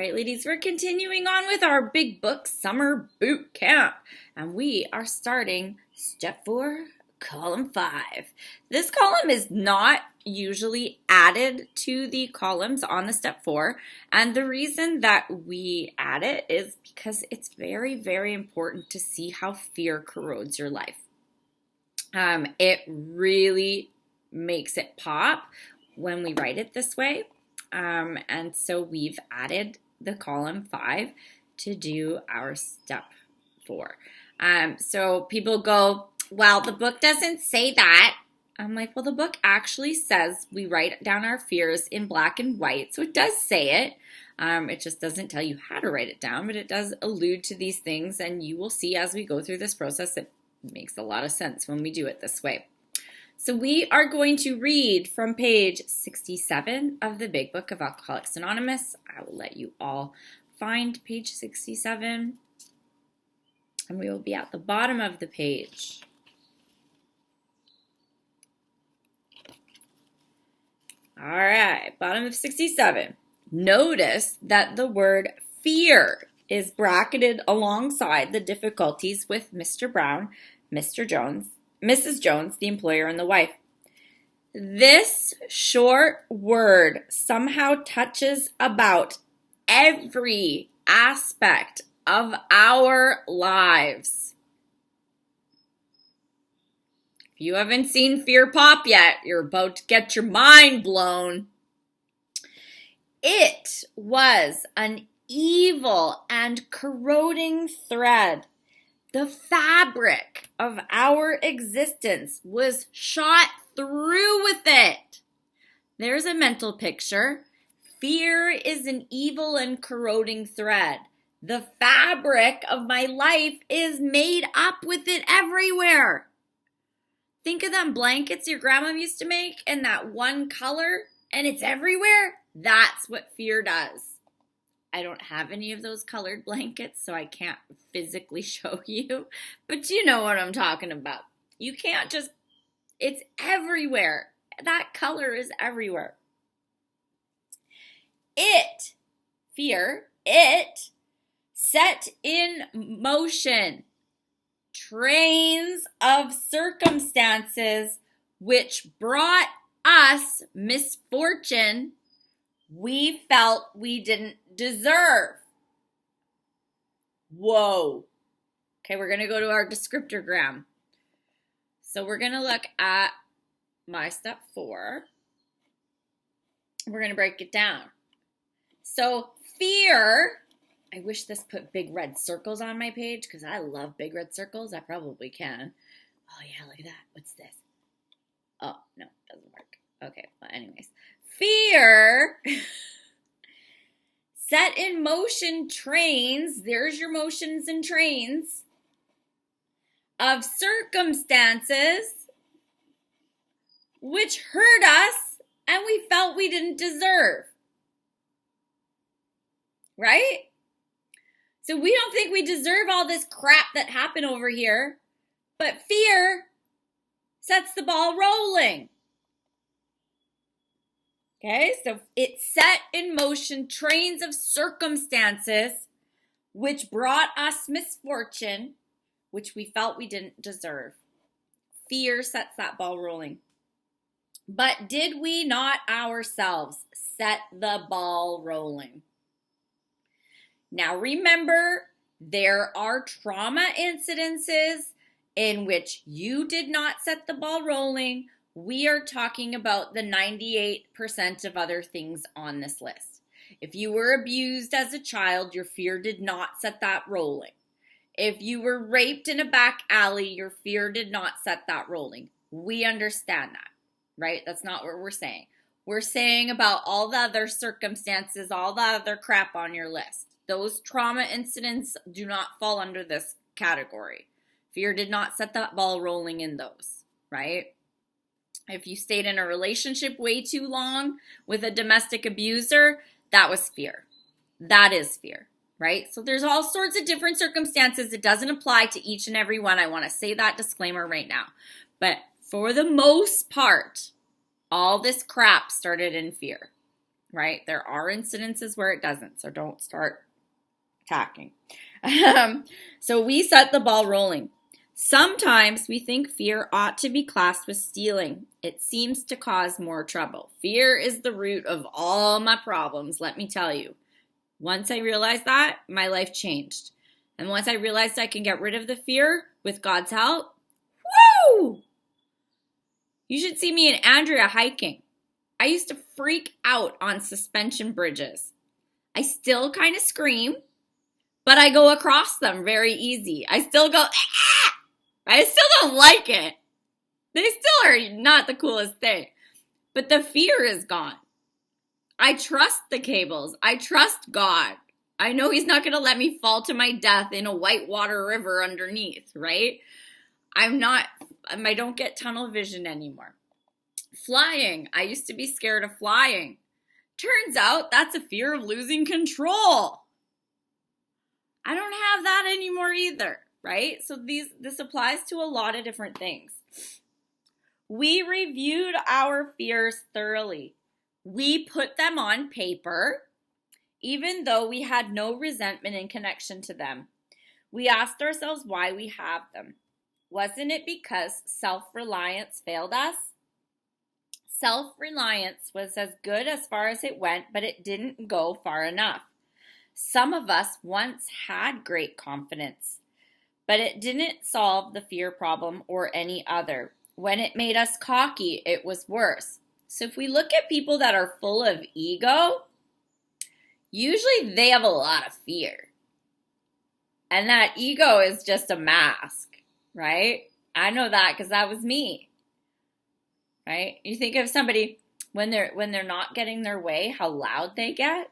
right, ladies, we're continuing on with our Big Book Summer Boot Camp, and we are starting Step 4, Column 5. This column is not usually added to the columns on the Step 4, and the reason that we add it is because it's very, very important to see how fear corrodes your life. It really makes it pop when we write it this way. And so we've added the column 5 to do our step 4. So people go, well, the book doesn't say that. I'm like, well, the book actually says we write down our fears in black and white. So it does say it. It just doesn't tell you how to write it down, but it does allude to these things. And you will see as we go through this process, it makes a lot of sense when we do it this way. So we are going to read from page 67 of the Big Book of Alcoholics Anonymous. I will let you all find page 67, and we will be at the bottom of the page. All right, bottom of 67. Notice that the word fear is bracketed alongside the difficulties with Mr. Brown, Mr. Jones, Mrs. Jones, the employer, and the wife. This short word somehow touches about every aspect of our lives. If you haven't seen Fear Pop yet, you're about to get your mind blown. It was an evil and corroding thread. The fabric of our existence was shot through with it. There's a mental picture. Fear is an evil and corroding thread. The fabric of my life is made up with it everywhere. Think of them blankets your grandma used to make and that one color, and it's everywhere. That's what fear does. I don't have any of those colored blankets, so I can't physically show you, but you know what I'm talking about. You can't just, it's everywhere. That color is everywhere. Fear, set in motion trains of circumstances which brought us misfortune we felt we didn't deserve. Whoa. Okay, we're going to go to our descriptorgram. So we're going to look at my step 4. We're going to break it down. So fear, I wish this put big red circles on my page because I love big red circles. I probably can. Oh yeah, look at that. What's this? Oh, no, it doesn't work. Okay, well anyways. Fear set in motion trains, there's your motions and trains, of circumstances which hurt us and we felt we didn't deserve. Right? So we don't think we deserve all this crap that happened over here, but fear sets the ball rolling. Okay, so it set in motion trains of circumstances which brought us misfortune, which we felt we didn't deserve. Fear sets that ball rolling. But did we not ourselves set the ball rolling? Now remember, there are trauma incidences in which you did not set the ball rolling. We are talking about the 98% of other things on this list. If you were abused as a child, your fear did not set that rolling. If you were raped in a back alley, your fear did not set that rolling. We understand that, right? That's not what we're saying. We're saying about all the other circumstances, all the other crap on your list. Those trauma incidents do not fall under this category. Fear did not set that ball rolling in those, right? If you stayed in a relationship way too long with a domestic abuser, that was fear. That is fear, right? So there's all sorts of different circumstances. It doesn't apply to each and every one. I want to say that disclaimer right now. But for the most part, all this crap started in fear, right? There are incidences where it doesn't, so don't start attacking. So we set the ball rolling. Sometimes we think fear ought to be classed with stealing. It seems to cause more trouble. Fear is the root of all my problems, let me tell you. Once I realized that, my life changed. And once I realized I can get rid of the fear with God's help, woo! You should see me and Andrea hiking. I used to freak out on suspension bridges. I still kind of scream, but I go across them very easy. I still go, ah! I still don't like it. They still are not the coolest thing. But the fear is gone. I trust the cables. I trust God. I know He's not going to let me fall to my death in a whitewater river underneath, right? I don't get tunnel vision anymore. Flying. I used to be scared of flying. Turns out that's a fear of losing control. I don't have that anymore either, right? So this applies to a lot of different things. We reviewed our fears thoroughly. We put them on paper, even though we had no resentment in connection to them. We asked ourselves why we have them. Wasn't it because self-reliance failed us? Self-reliance was as good as far as it went, but it didn't go far enough. Some of us once had great confidence, but it didn't solve the fear problem or any other. When it made us cocky, it was worse. So if we look at people that are full of ego, usually they have a lot of fear. And that ego is just a mask, right? I know that because that was me, right? You think of somebody when they're not getting their way, how loud they get.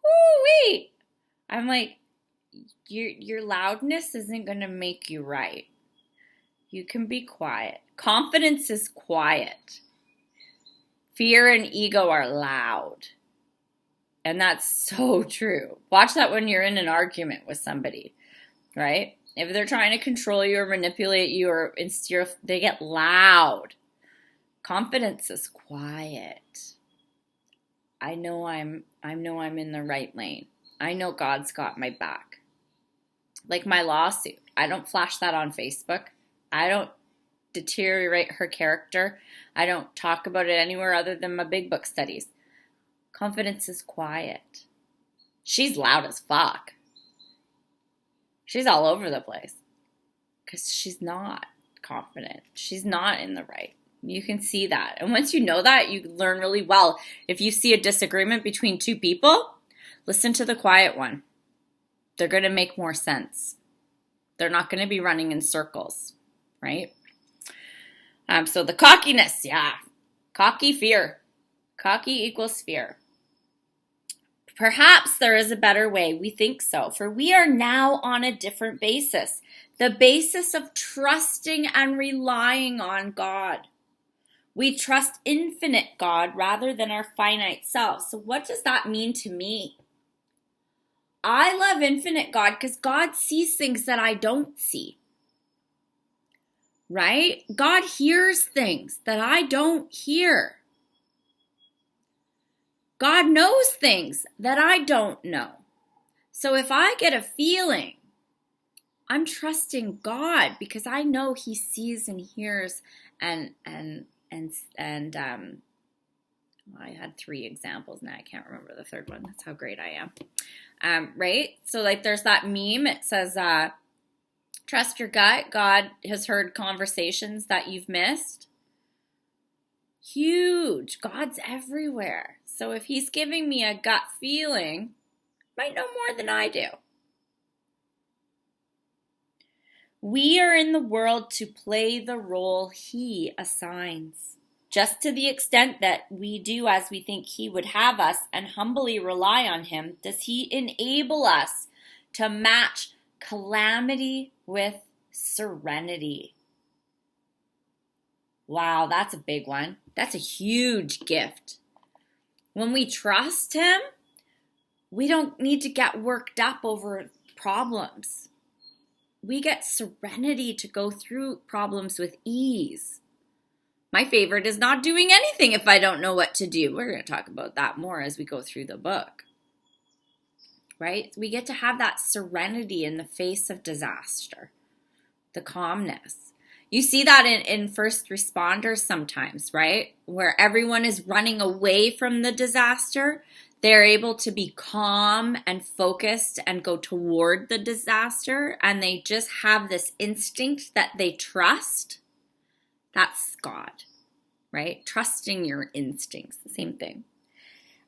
Woo-wee! I'm like, your loudness isn't going to make you right. You can be quiet. Confidence is quiet. Fear and ego are loud. And that's so true. Watch that when you're in an argument with somebody, right? If they're trying to control you or manipulate you or instill, they get loud. Confidence is quiet. I know I'm in the right lane. I know God's got my back. Like my lawsuit. I don't flash that on Facebook. I don't deteriorate her character. I don't talk about it anywhere other than my big book studies. Confidence is quiet. She's loud as fuck. She's all over the place because she's not confident. She's not in the right. You can see that. And once you know that, you learn really well. If you see a disagreement between two people, listen to the quiet one. They're going to make more sense. They're not going to be running in circles, right? So the cockiness, yeah. Cocky fear. Cocky equals fear. Perhaps there is a better way. We think so. For we are now on a different basis. The basis of trusting and relying on God. We trust infinite God rather than our finite self. So what does that mean to me? I love infinite God because God sees things that I don't see. Right? God hears things that I don't hear. God knows things that I don't know. So if I get a feeling, I'm trusting God because I know He sees and hears and I had 3 examples now. I can't remember the third one. That's how great I am. Right? So like there's that meme. It says, trust your gut. God has heard conversations that you've missed. Huge. God's everywhere. So if He's giving me a gut feeling, might know more than I do. We are in the world to play the role He assigns. Just to the extent that we do as we think He would have us and humbly rely on Him, does He enable us to match calamity with serenity. Wow, that's a big one. That's a huge gift. When we trust Him, we don't need to get worked up over problems. We get serenity to go through problems with ease. My favorite is not doing anything if I don't know what to do. We're going to talk about that more as we go through the book. Right? We get to have that serenity in the face of disaster, the calmness. You see that in first responders sometimes, right? Where everyone is running away from the disaster. They're able to be calm and focused and go toward the disaster. And they just have this instinct that they trust. That's God, right? Trusting your instincts, the same thing.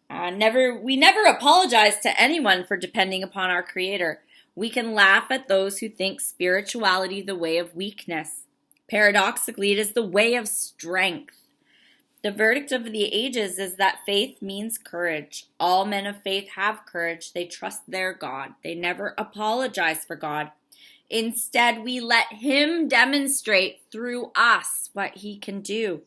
We never apologize to anyone for depending upon our Creator. We can laugh at those who think spirituality the way of weakness. Paradoxically, it is the way of strength. The verdict of the ages is that faith means courage. All men of faith have courage. They trust their God. They never apologize for God. Instead, we let Him demonstrate through us what He can do.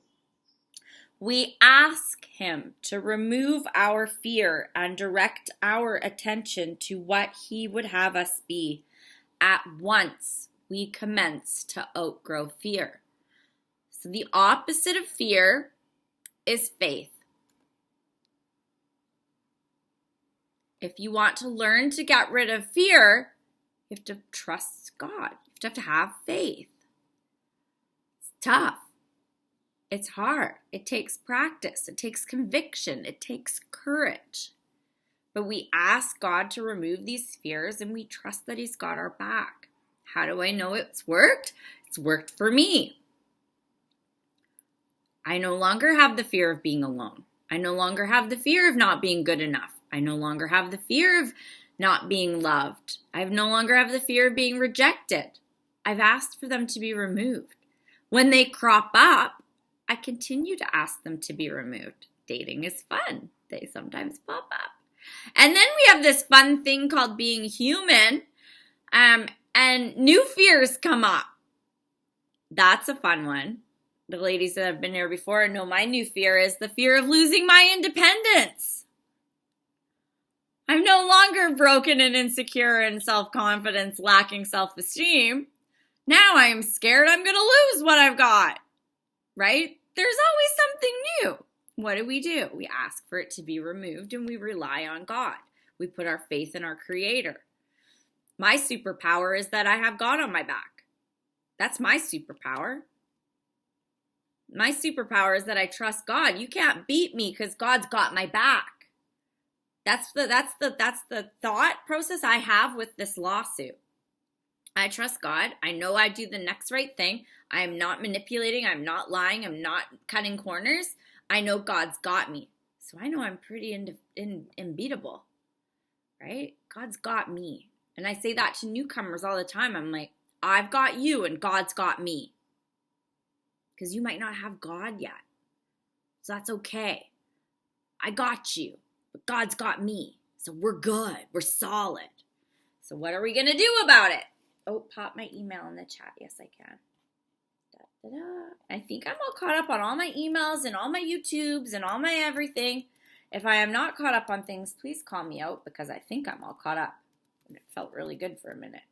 We ask Him to remove our fear and direct our attention to what He would have us be. At once, we commence to outgrow fear. So the opposite of fear is faith. If you want to learn to get rid of fear, you have to trust God. You have to have faith. It's tough. It's hard. It takes practice. It takes conviction. It takes courage. But we ask God to remove these fears and we trust that He's got our back. How do I know it's worked? It's worked for me. I no longer have the fear of being alone. I no longer have the fear of not being good enough. I no longer have the fear of not being loved. I no longer have the fear of being rejected. I've asked for them to be removed. When they crop up, I continue to ask them to be removed. Dating is fun. They sometimes pop up. And then we have this fun thing called being human, and new fears come up. That's a fun one. The ladies that have been here before know my new fear is the fear of losing my independence. I'm no longer broken and insecure and self-confidence, lacking self-esteem. Now I am scared I'm going to lose what I've got. Right? There's always something new. What do? We ask for it to be removed and we rely on God. We put our faith in our Creator. My superpower is that I have God on my back. That's my superpower. My superpower is that I trust God. You can't beat me because God's got my back. That's the thought process I have with this lawsuit. I trust God. I know I do the next right thing. I am not manipulating. I'm not lying. I'm not cutting corners. I know God's got me. So I know I'm pretty unbeatable, right? God's got me. And I say that to newcomers all the time. I'm like, I've got you and God's got me. Because you might not have God yet. So that's okay. I got you, but God's got me. So we're good. We're solid. So what are we going to do about it? Oh, pop my email in the chat. Yes, I can. I think I'm all caught up on all my emails and all my YouTubes and all my everything. If I am not caught up on things, please call me out because I think I'm all caught up. And it felt really good for a minute.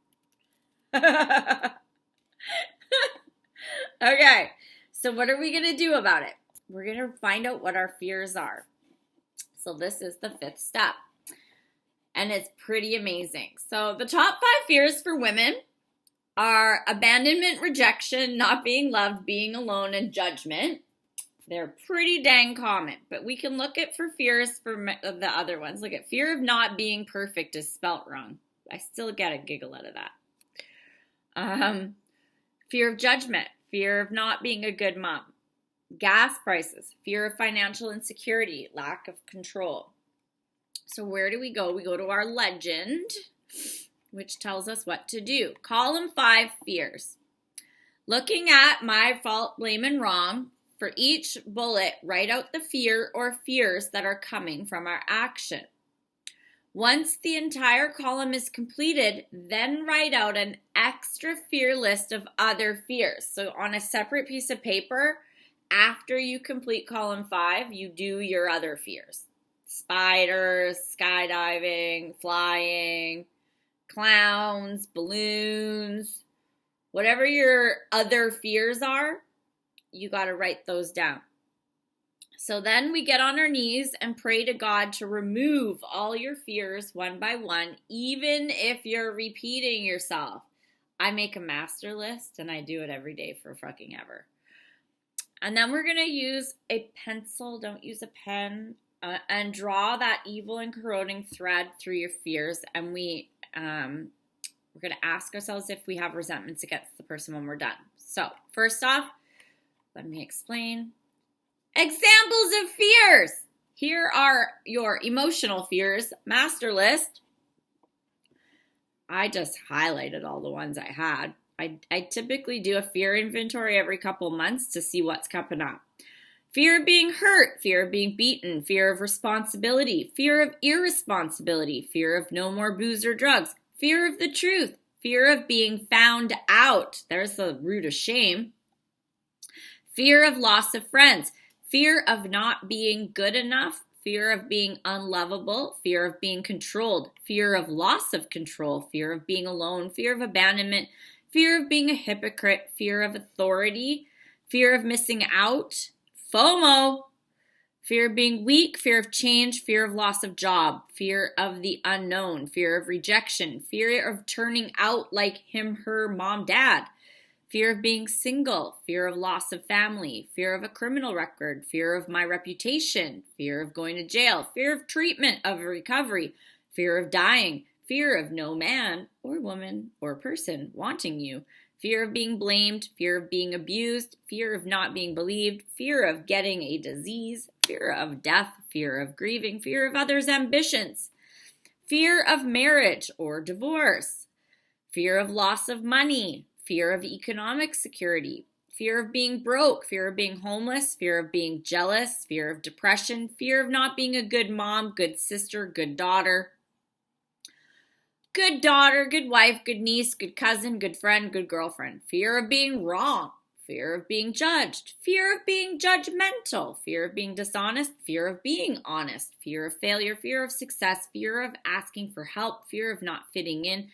Okay, so what are we going to do about it? We're going to find out what our fears are. So this is the 5th step. And it's pretty amazing. So the top 5 fears for women are abandonment, rejection, not being loved, being alone, and judgment. They're pretty dang common, but we can look at for fears for the other ones. Look at fear of not being perfect is spelt wrong. I still get a giggle out of that. Fear of judgment, fear of not being a good mom. Gas prices, fear of financial insecurity, lack of control. So where do we go? We go to our legend, which tells us what to do. Column 5, fears. Looking at my fault, blame, and wrong, for each bullet, write out the fear or fears that are coming from our action. Once the entire column is completed, then write out an extra fear list of other fears. So on a separate piece of paper, after you complete column 5, you do your other fears. Spiders, skydiving, flying, clowns, balloons, whatever your other fears are, you got to write those down. So then we get on our knees and pray to God to remove all your fears one by one, even if you're repeating yourself. I make a master list and I do it every day for fucking ever. And then we're going to use a pencil, don't use a pen, and draw that evil and corroding thread through your fears. And we're going to ask ourselves if we have resentments against the person when we're done. So first off, let me explain. Examples of fears. Here are your emotional fears master list. I just highlighted all the ones I had. I typically do a fear inventory every couple months to see what's coming up. Fear of being hurt, fear of being beaten, fear of responsibility, fear of irresponsibility, fear of no more booze or drugs, fear of the truth, fear of being found out. There's the root of shame. Fear of loss of friends. Fear of not being good enough, fear of being unlovable, fear of being controlled, fear of loss of control, fear of being alone, fear of abandonment, fear of being a hypocrite, fear of authority, fear of missing out, FOMO, fear of being weak, fear of change, fear of loss of job, fear of the unknown, fear of rejection, fear of turning out like him, her, mom, dad, fear of being single, fear of loss of family, fear of a criminal record, fear of my reputation, fear of going to jail, fear of treatment of recovery, fear of dying, fear of no man or woman or person wanting you, fear of being blamed, fear of being abused, fear of not being believed, fear of getting a disease, fear of death, fear of grieving, fear of others' ambitions, fear of marriage or divorce, fear of loss of money, fear of economic security, fear of being broke, fear of being homeless, fear of being jealous, fear of depression, fear of not being a good mom, good sister, good daughter, good wife, good niece, good cousin, good friend, good girlfriend, fear of being wrong, fear of being judged, fear of being judgmental, fear of being dishonest, fear of being honest, fear of failure, fear of success, fear of asking for help, fear of not fitting in,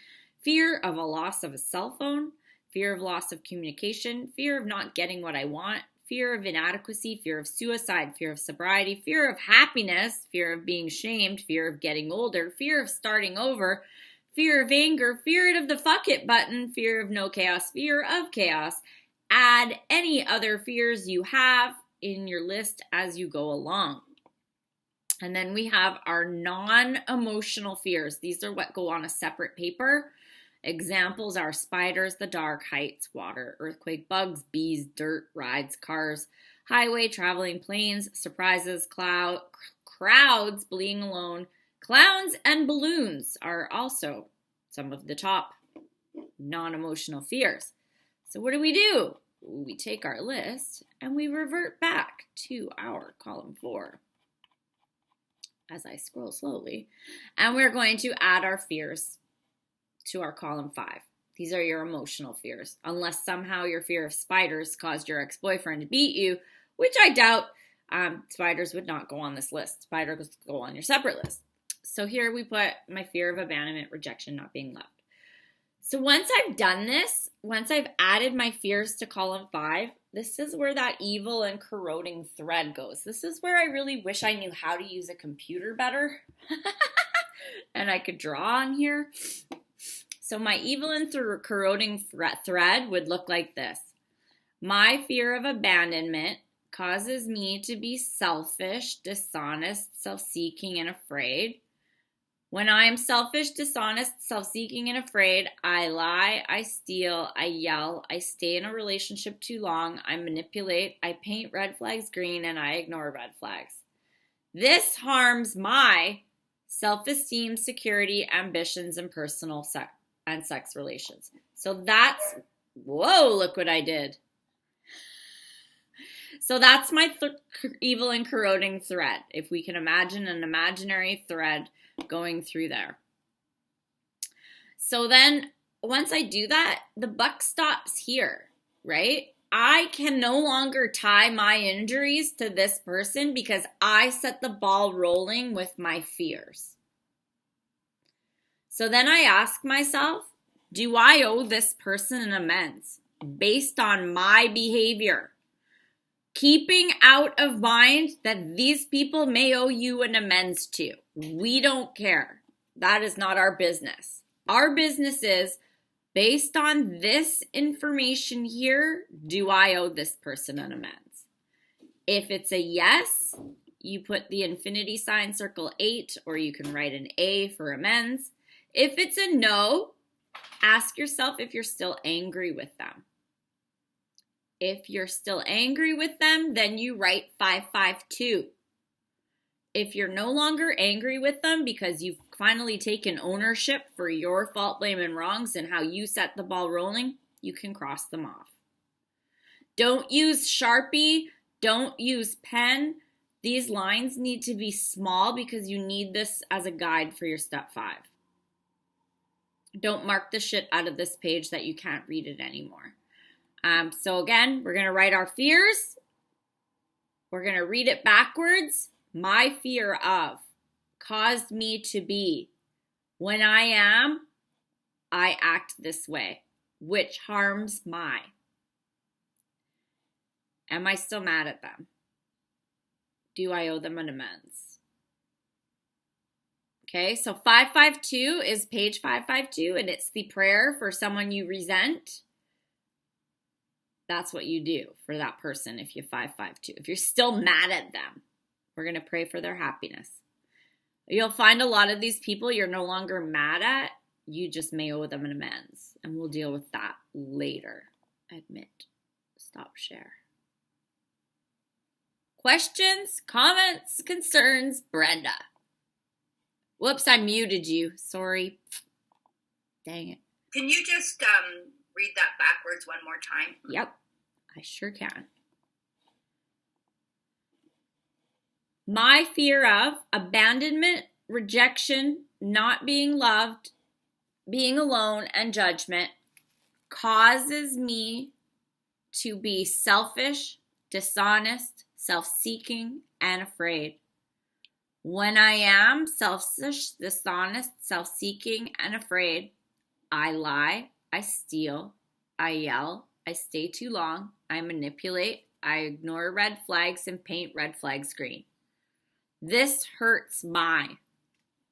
fear of a loss of a cell phone, fear of loss of communication, fear of not getting what I want, fear of inadequacy, fear of suicide, fear of sobriety, fear of happiness, fear of being shamed, fear of getting older, fear of starting over, fear of anger, fear of the fuck it button, fear of no chaos, fear of chaos. Add any other fears you have in your list as you go along. And then we have our non-emotional fears. These are what go on a separate paper. Examples are spiders, the dark, heights, water, earthquake, bugs, bees, dirt, rides, cars, highway, traveling, planes, surprises, crowds, being alone, clowns, and balloons are also some of the top non-emotional fears. So what do? We take our list and we revert back to our column 4 as I scroll slowly, and we're going to add our fears to our column 5. These are your emotional fears. Unless somehow your fear of spiders caused your ex-boyfriend to beat you, which I doubt, spiders would not go on this list. Spiders go on your separate list. So here we put my fear of abandonment, rejection, not being loved. So once I've done this, once I've added my fears to column 5, this is where that evil and corroding thread goes. This is where I really wish I knew how to use a computer better and I could draw on here. So my evil and corroding thread would look like this. My fear of abandonment causes me to be selfish, dishonest, self-seeking, and afraid. When I am selfish, dishonest, self-seeking, and afraid, I lie, I steal, I yell, I stay in a relationship too long, I manipulate, I paint red flags green, and I ignore red flags. This harms my self-esteem, security, ambitions, and personal and sex relations. So that's, whoa, look what I did. So that's my evil and corroding thread. If we can imagine an imaginary thread going through there. So then once I do that, the buck stops here, right? I can no longer tie my injuries to this person because I set the ball rolling with my fears. So then I ask myself, do I owe this person an amends based on my behavior? keeping out of mind that these people may owe you an amends to. We don't care. That is not our business. Our business is, based on this information here, do I owe this person an amends? If it's a yes, you put the infinity sign, circle 8, or you can write an A for amends. If it's a no, ask yourself if you're still angry with them. If you're still angry with them, then you write 552. If you're no longer angry with them because you've finally taken ownership for your fault, blame, and wrongs and how you set the ball rolling, you can cross them off. Don't use Sharpie. Don't use pen. These lines need to be small because you need this as a guide for your step 5. Don't mark the shit out of this page that you can't read it anymore. So again, we're going to write our fears. We're going to read it backwards. My fear of caused me to be. When I am, I act this way, which harms my. Am I still mad at them? Do I owe them an amends? Okay, so 552 is page 552, and it's the prayer for someone you resent. That's what you do for that person if you 552. If you're still mad at them, we're going to pray for their happiness. You'll find a lot of these people you're no longer mad at. You just may owe them an amends. And we'll deal with that later. Admit. Stop share. Questions, comments, concerns, Brenda. Whoops, I muted you. Sorry. Dang it. Can you just read that backwards one more time? Yep, I sure can. My fear of abandonment, rejection, not being loved, being alone, and judgment causes me to be selfish, dishonest, self-seeking, and afraid. When I am selfish, dishonest, self-seeking, and afraid, I lie, I steal, I yell, I stay too long, I manipulate, I ignore red flags and paint red flags green. This hurts my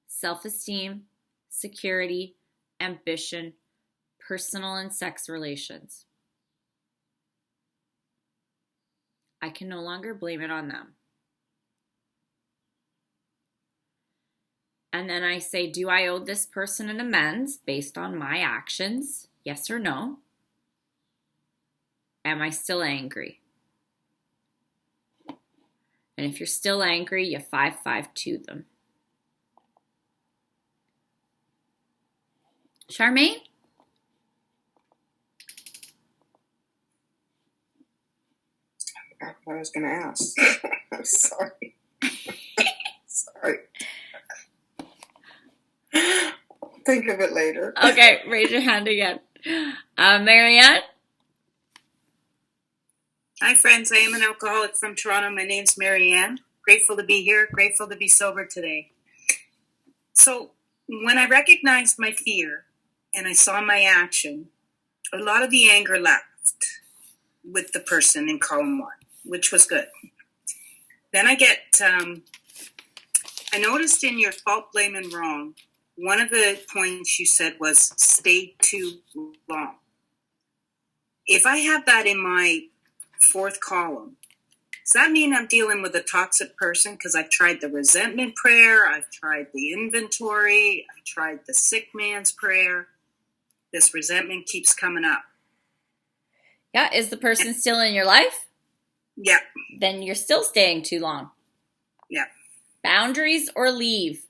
self-esteem, security, ambition, personal and sex relations. I can no longer blame it on them. And then I say, do I owe this person an amends based on my actions? Yes or no? Am I still angry? And if you're still angry, you 552 them. Charmaine? I forgot what I was going to ask. I'm sorry. Sorry. Think of it later. Okay, raise your hand again. Marianne? Hi, friends. I am an alcoholic from Toronto. My name's Marianne. Grateful to be here. Grateful to be sober today. So when I recognized my fear and I saw my action, a lot of the anger left with the person in column 1, which was good. Then I noticed in your fault, blame, and wrong, one of the points you said was stay too long. If I have that in my 4th column, does that mean I'm dealing with a toxic person? Because I've tried the resentment prayer, I've tried the inventory, I've tried the sick man's prayer. This resentment keeps coming up. Yeah, is the person still in your life? Yeah. Then you're still staying too long. Yeah. Boundaries or leave?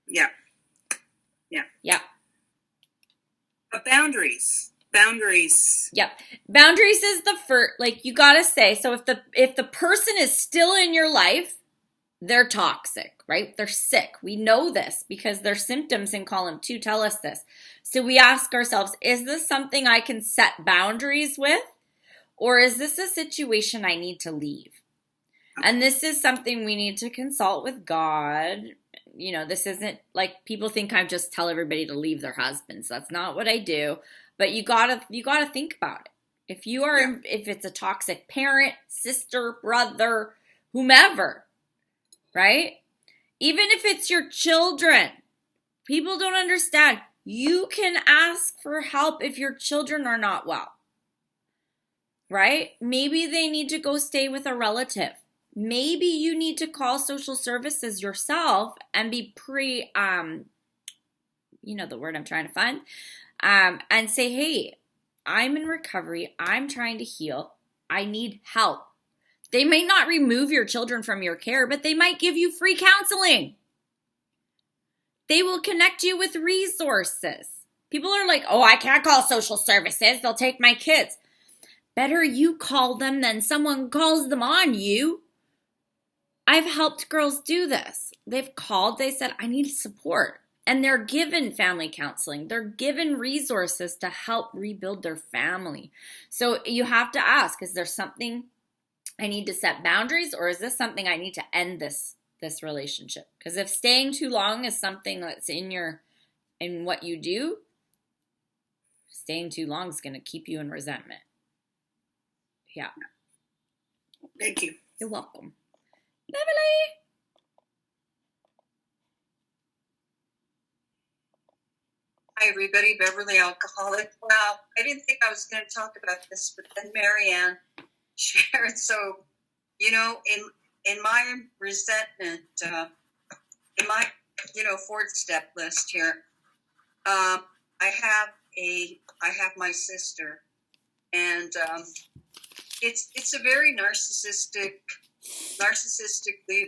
Yeah. Yeah. Yeah. But boundaries. Yep. Boundaries is the first, like you gotta say, so if the person is still in your life, they're toxic, right? They're sick. We know this because their symptoms in column 2 tell us this. So we ask ourselves, is this something I can set boundaries with? Or is this a situation I need to leave? And this is something we need to consult with God. You know, this isn't like people think I just tell everybody to leave their husbands. That's not what I do. But you gotta think about it. If you are, if it's a toxic parent, sister, brother, whomever, right? Even if it's your children, people don't understand. You can ask for help if your children are not well, right? Maybe they need to go stay with a relative. Maybe you need to call social services yourself and be you know the word I'm trying to find, and say, hey, I'm in recovery. I'm trying to heal. I need help. They may not remove your children from your care, but they might give you free counseling. They will connect you with resources. People are like, oh, I can't call social services. They'll take my kids. Better you call them than someone calls them on you. I've helped girls do this. They've called, they said, I need support. And they're given family counseling. They're given resources to help rebuild their family. So you have to ask, is there something I need to set boundaries, or is this something I need to end this relationship? Because if staying too long is something that's in what you do, staying too long is going to keep you in resentment. Yeah. Thank you. You're welcome. Beverly. Hi, everybody. Beverly, alcoholic. Wow, I didn't think I was going to talk about this, but then Marianne shared. So, you know, in my resentment, in my, you know, 4th step list here, I have my sister, and it's a very narcissistically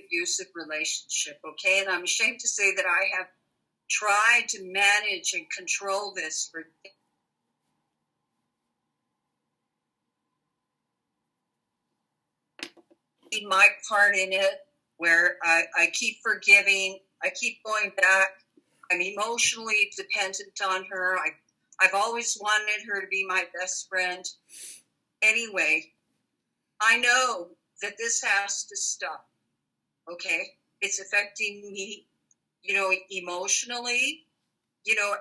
abusive relationship. Okay, and I'm ashamed to say that I have tried to manage and control this for my part in it, where I keep forgiving, I keep going back. I'm emotionally dependent on her. I've always wanted her to be my best friend. Anyway, I know that this has to stop. Okay, it's affecting me, you know, emotionally. You know,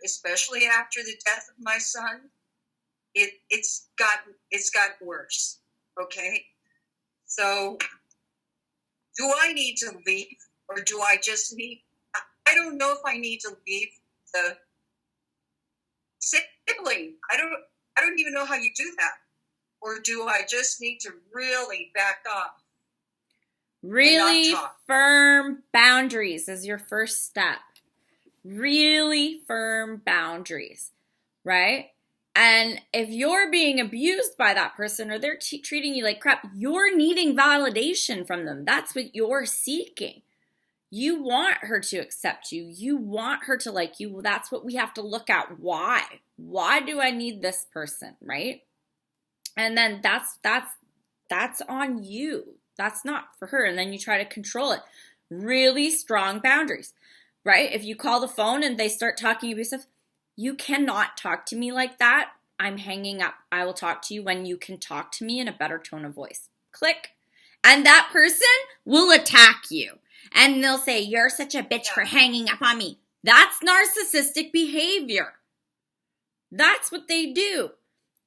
especially after the death of my son, it's gotten worse. Okay, so do I need to leave, or do I just need? I don't know if I need to leave the sibling. I don't even know how you do that, or do I just need to really back off? Really firm boundaries is your first step. Really firm boundaries, right? And if you're being abused by that person, or they're treating you like crap, you're needing validation from them. That's what you're seeking. You want her to accept you. You want her to like you. Well, that's what we have to look at. Why? Why do I need this person, right? And then that's on you. That's not for her. And then you try to control it. Really strong boundaries, right? If you call the phone and they start talking abusive, you cannot talk to me like that. I'm hanging up. I will talk to you when you can talk to me in a better tone of voice. Click. And that person will attack you. And they'll say, you're such a bitch for hanging up on me. That's narcissistic behavior. That's what they do.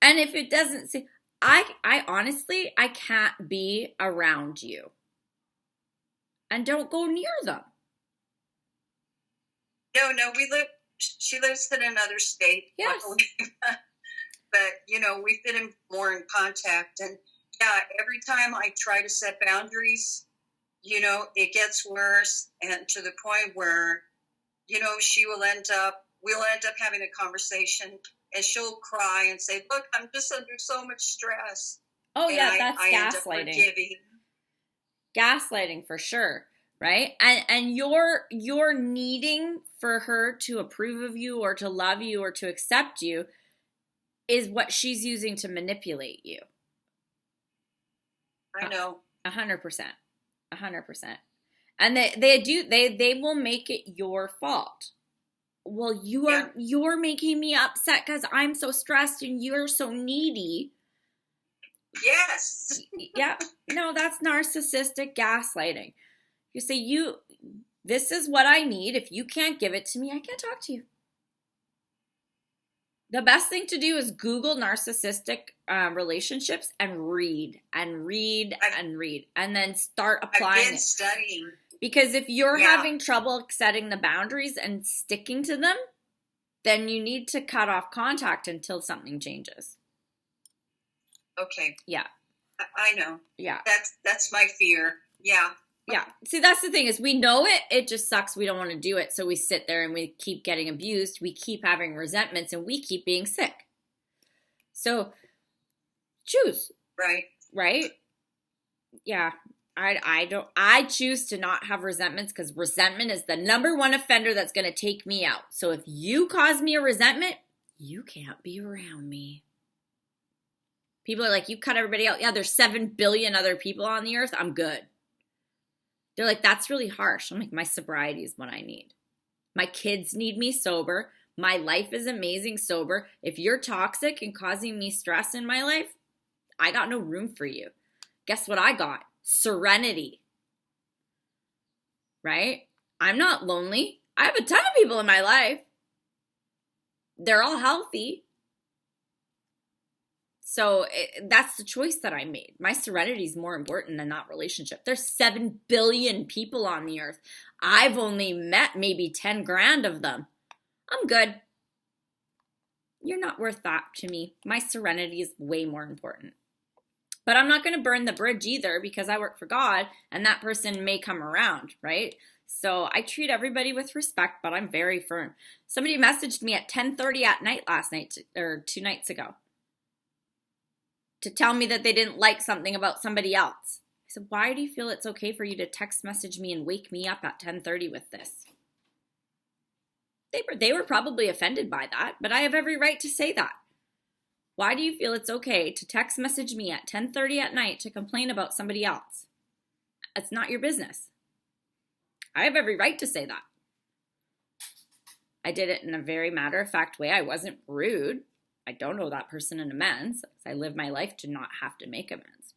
And if it doesn't say, I honestly, I can't be around you. And don't go near them. No, she lives in another state. Yes. But, you know, we've been more in contact. And yeah, every time I try to set boundaries, you know, it gets worse, and to the point where, you know, we'll end up having a conversation, and she'll cry and say, look, I'm just under so much stress. Oh, and yeah, that's I gaslighting. End up forgiving. Gaslighting for sure, right? And you're needing for her to approve of you or to love you or to accept you is what she's using to manipulate you. I know. 100%. 100%. And they will make it your fault. Well, you're making me upset because I'm so stressed and you're so needy. Yes. Yeah. No, that's narcissistic gaslighting. You say, this is what I need. If you can't give it to me, I can't talk to you. The best thing to do is Google narcissistic relationships and read and read and read, and then start applying I've been studying. Because if you're Yeah. having trouble setting the boundaries and sticking to them, then you need to cut off contact until something changes. Okay. Yeah. I know. Yeah. That's my fear. Yeah. Yeah. See, that's the thing is we know it. It just sucks. We don't want to do it. So we sit there and we keep getting abused. We keep having resentments and we keep being sick. So choose. Right. Right? Yeah. I choose to not have resentments because resentment is the number one offender that's going to take me out. So if you cause me a resentment, you can't be around me. People are like, you cut everybody out. Yeah, there's 7 billion other people on the earth. I'm good. They're like, that's really harsh. I'm like, my sobriety is what I need. My kids need me sober. My life is amazing sober. If you're toxic and causing me stress in my life, I got no room for you. Guess what I got? Serenity. Right? I'm not lonely. I have a ton of people in my life. They're all healthy. So that's the choice that I made. My serenity is more important than that relationship. There's 7 billion people on the earth. I've only met maybe 10 grand of them. I'm good. You're not worth that to me. My serenity is way more important. But I'm not going to burn the bridge either because I work for God and that person may come around, right? So I treat everybody with respect, but I'm very firm. Somebody messaged me at 10:30 at night last night or 2 nights ago to tell me that they didn't like something about somebody else. I said, why do you feel it's okay for you to text message me and wake me up at 10:30 with this? They were probably offended by that, but I have every right to say that. Why do you feel it's okay to text message me at 10:30 at night to complain about somebody else? It's not your business. I have every right to say that. I did it in a very matter-of-fact way. I wasn't rude. I don't owe that person an amends. I live my life to not have to make amends.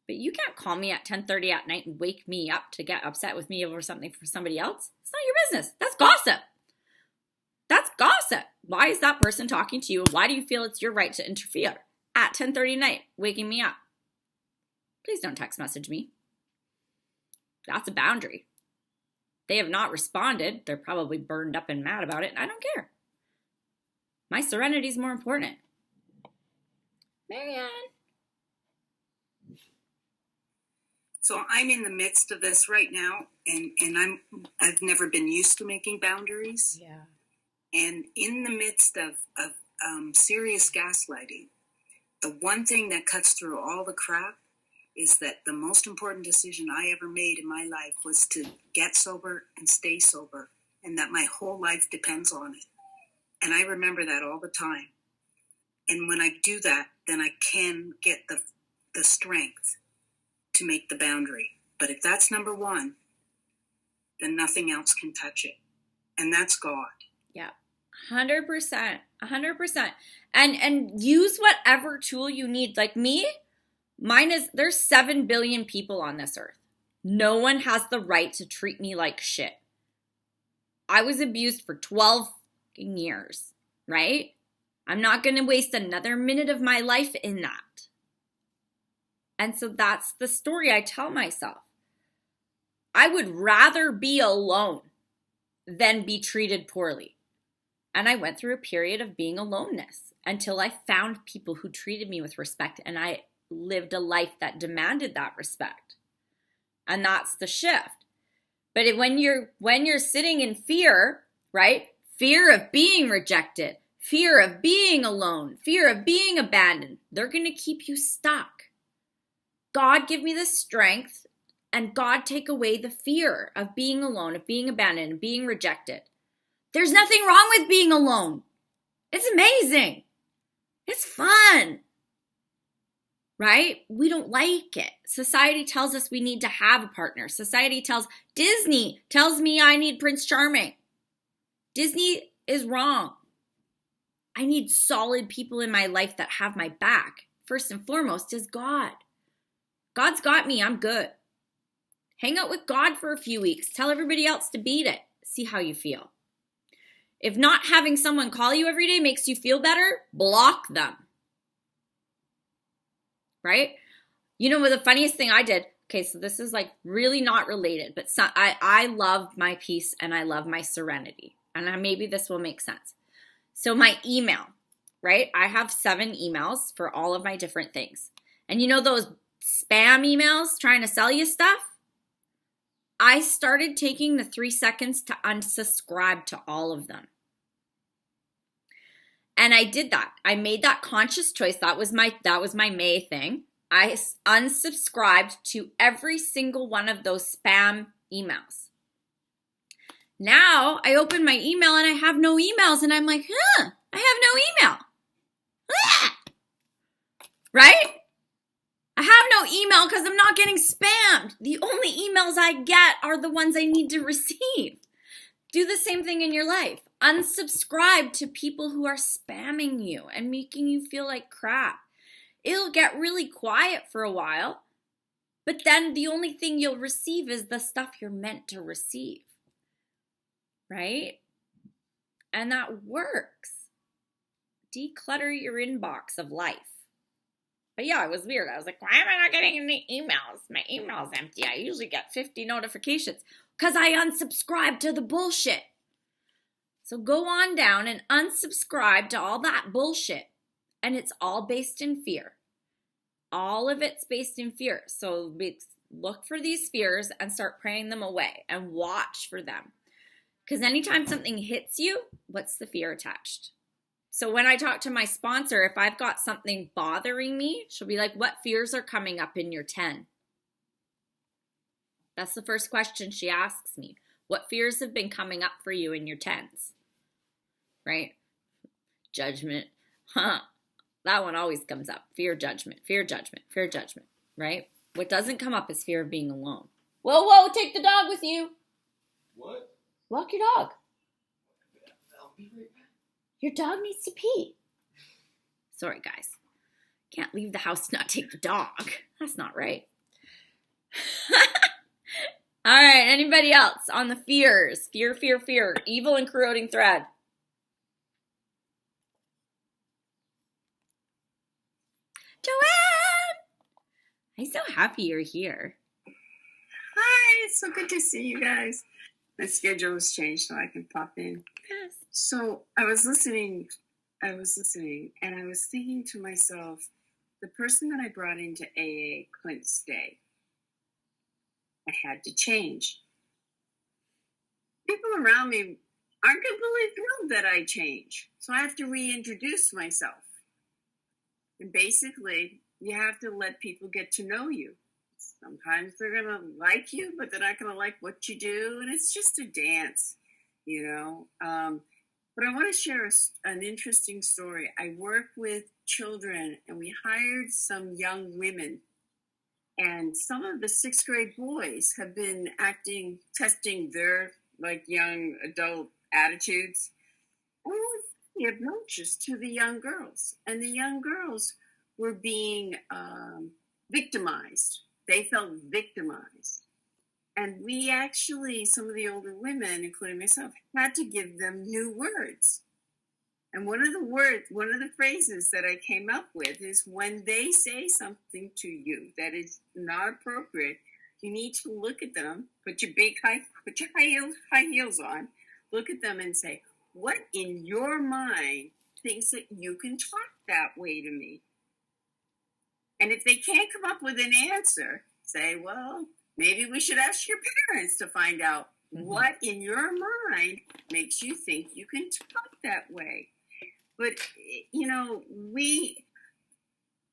But you can't call me at 10:30 at night and wake me up to get upset with me over something for somebody else. It's not your business. That's gossip. That's gossip. Why is that person talking to you? Why do you feel it's your right to interfere at 10:30 at night, waking me up? Please don't text message me. That's a boundary. They have not responded. They're probably burned up and mad about it, and I don't care. My serenity is more important. Marianne. So I'm in the midst of this right now, and I've never been used to making boundaries. Yeah. And in the midst of serious gaslighting, the one thing that cuts through all the crap is that the most important decision I ever made in my life was to get sober and stay sober, and that my whole life depends on it. And I remember that all the time. And when I do that, then I can get the strength to make the boundary. But if that's number one, then nothing else can touch it. And that's God. Yeah. 100%. 100%. And use whatever tool you need. Like me, there's 7 billion people on this earth. No one has the right to treat me like shit. I was abused for 12 years, right? I'm not going to waste another minute of my life in that. And so that's the story I tell myself. I would rather be alone than be treated poorly. And I went through a period of being aloneness until I found people who treated me with respect, and I lived a life that demanded that respect. And that's the shift. But when you're sitting in fear, right? Fear of being rejected, fear of being alone, fear of being abandoned, they're going to keep you stuck. God give me the strength, and God take away the fear of being alone, of being abandoned, and being rejected. There's nothing wrong with being alone. It's amazing. It's fun. Right? We don't like it. Society tells us we need to have a partner. Disney tells me I need Prince Charming. Disney is wrong. I need solid people in my life that have my back. First and foremost is God. God's got me. I'm good. Hang out with God for a few weeks. Tell everybody else to beat it. See how you feel. If not having someone call you every day makes you feel better, block them. Right? You know what the funniest thing I did? Okay, so this is like really not related, but I love my peace and I love my serenity. And maybe this will make sense. So my email, right? I have 7 emails for all of my different things. And you know those spam emails trying to sell you stuff? I started taking the 3 seconds to unsubscribe to all of them. And I did that. I made that conscious choice. That was my May thing. I unsubscribed to every single one of those spam emails. Now I open my email and I have no emails and I'm like, I have no email. Right? I have no email because I'm not getting spammed. The only emails I get are the ones I need to receive. Do the same thing in your life. Unsubscribe to people who are spamming you and making you feel like crap. It'll get really quiet for a while, but then the only thing you'll receive is the stuff you're meant to receive. Right? And that works. Declutter your inbox of life. But yeah, it was weird. I was like, why am I not getting any emails? My email's empty. I usually get 50 notifications because I unsubscribed to the bullshit. So go on down and unsubscribe to all that bullshit. And it's all based in fear. All of it's based in fear. So look for these fears and start praying them away and watch for them. Because anytime something hits you, what's the fear attached? So when I talk to my sponsor, if I've got something bothering me, she'll be like, what fears are coming up in your 10? That's the first question she asks me. What fears have been coming up for you in your 10s? Right? Judgment. That one always comes up. Fear, judgment, fear, judgment, fear, judgment. Right? What doesn't come up is fear of being alone. Whoa, take the dog with you. What? Walk your dog. I'll be right back. Your dog needs to pee. Sorry, guys. Can't leave the house to not take the dog. That's not right. All right, anybody else on the fears? Fear, evil and corroding thread. Joanne! I'm so happy you're here. Hi, it's so good to see you guys. My schedule has changed so I can pop in. Yes. So I was listening, and I was thinking to myself, the person that I brought into AA couldn't stay. I had to change. People around me aren't completely thrilled that I change. So I have to reintroduce myself. And basically, you have to let people get to know you. Sometimes they're going to like you, but they're not going to like what you do. And it's just a dance, you know. But I want to share an interesting story. I work with children, and we hired some young women. And some of the 6th grade boys have been testing their like young adult attitudes. And we were obnoxious to the young girls. And the young girls were being victimized. They felt victimized. And we actually, some of the older women, including myself, had to give them new words. And one of the phrases that I came up with is when they say something to you that is not appropriate, you need to look at them, put your high heels on, look at them and say, what in your mind thinks that you can talk that way to me? And if they can't come up with an answer, say, well, maybe we should ask your parents to find out what in your mind makes you think you can talk that way. But, you know,